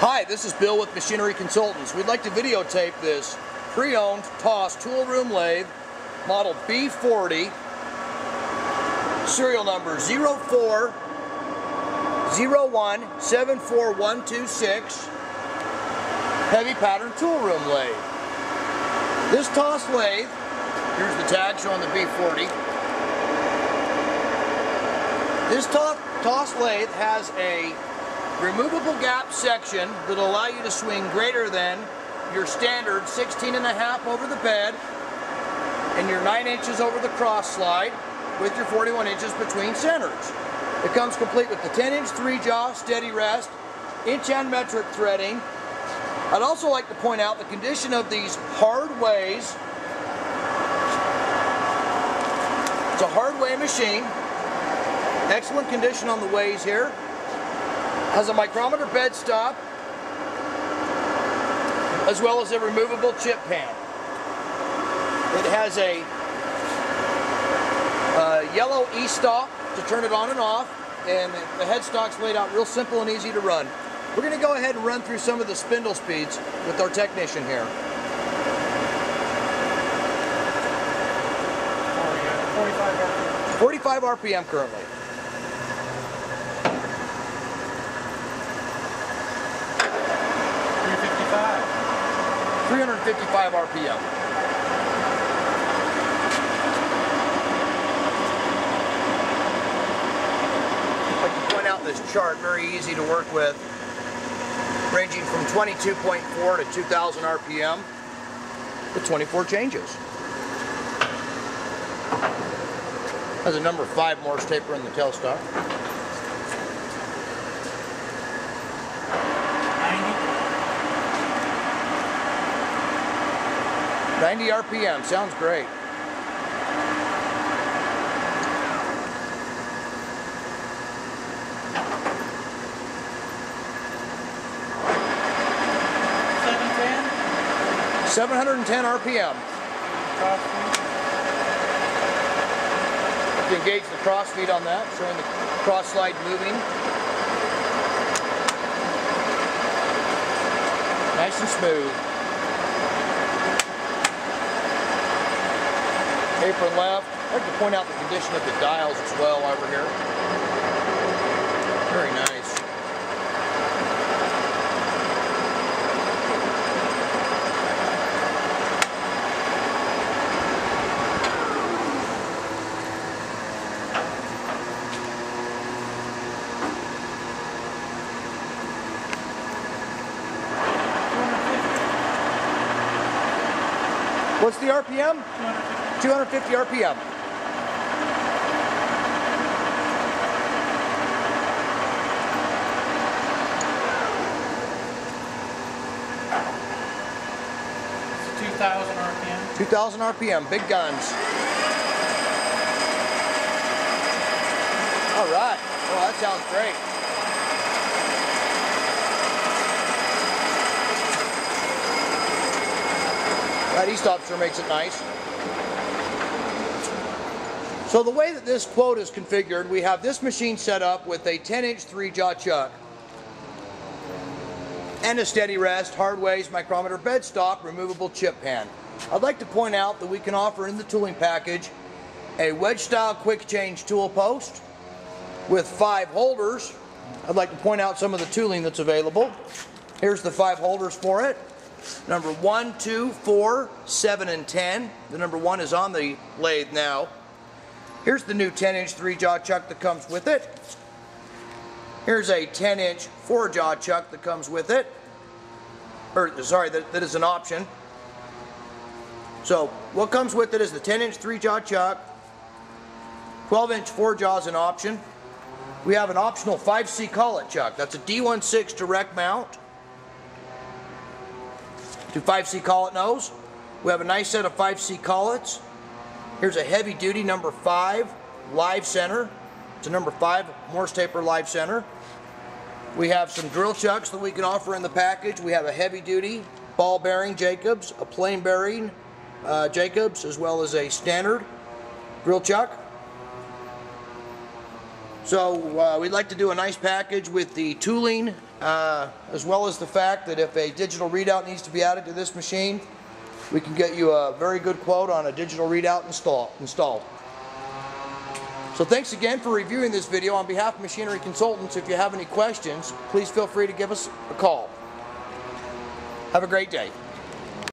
Hi, this is Bill with Machinery Consultants. We'd like to videotape this pre-owned TOS Toolroom lathe, model B40, serial number 0401-74126, heavy pattern toolroom lathe. This TOS lathe, here's the tag showing the B40. This TOS lathe has a removable gap section that will allow you to swing greater than your standard 16.5 over the bed and your 9 inches over the cross slide with your 41 inches between centers. It comes complete with the 10-inch 3-jaw steady rest, inch and metric threading. I'd also like to point out the condition of these hard ways. It's a hard way machine. Excellent condition on the ways here. Has a micrometer bed stop, as well as a removable chip pan. It has a yellow E-stop to turn it on and off, and the headstock's laid out real simple and easy to run. We're going to go ahead and run through some of the spindle speeds with our technician here. 45 RPM currently. 355 RPM. I'd like to point out this chart, very easy to work with, ranging from 22.4 to 2000 RPM with 24 changes. Has a number 5 Morse taper in the tailstock. 90 RPM, sounds great. $710 RPM. To engage the cross feed on that, showing the cross slide moving. Nice and smooth. Apron left. I'd like to point out the condition of the dials as well while we're here. Very nice. What's the RPM? 250 RPM. It's 2,000 RPM. 2,000 RPM, big guns. All right. Well, that sounds great. That E-stop sure makes it nice. So the way that this quote is configured, we have this machine set up with a 10-inch 3-jaw chuck and a steady rest, hard ways, micrometer bed stop, removable chip pan. I'd like to point out that we can offer in the tooling package a wedge-style quick change tool post with 5 holders. I'd like to point out some of the tooling that's available. Here's the 5 holders for it. Number 1, 2, 4, 7, and 10. The number 1 is on the lathe now. Here's the new 10-inch 3-jaw chuck that comes with it. Here's a 10-inch 4-jaw chuck that comes with it. That is an option. So what comes with it is the 10-inch 3-jaw chuck. 12-inch 4-jaw is an option. We have an optional 5C collet chuck. That's a D16 direct mount to 5C collet nose. We have a nice set of 5C collets. Here's a heavy duty number 5 live center. It's a number 5 Morse taper live center. We have some drill chucks that we can offer in the package. We have a heavy duty ball bearing Jacobs, a plain bearing Jacobs, as well as a standard drill chuck. So we'd like to do a nice package with the tooling as well as the fact that if a digital readout needs to be added to this machine, we can get you a very good quote on a digital readout installed. So thanks again for reviewing this video. On behalf of Machinery Consultants, if you have any questions, please feel free to give us a call. Have a great day.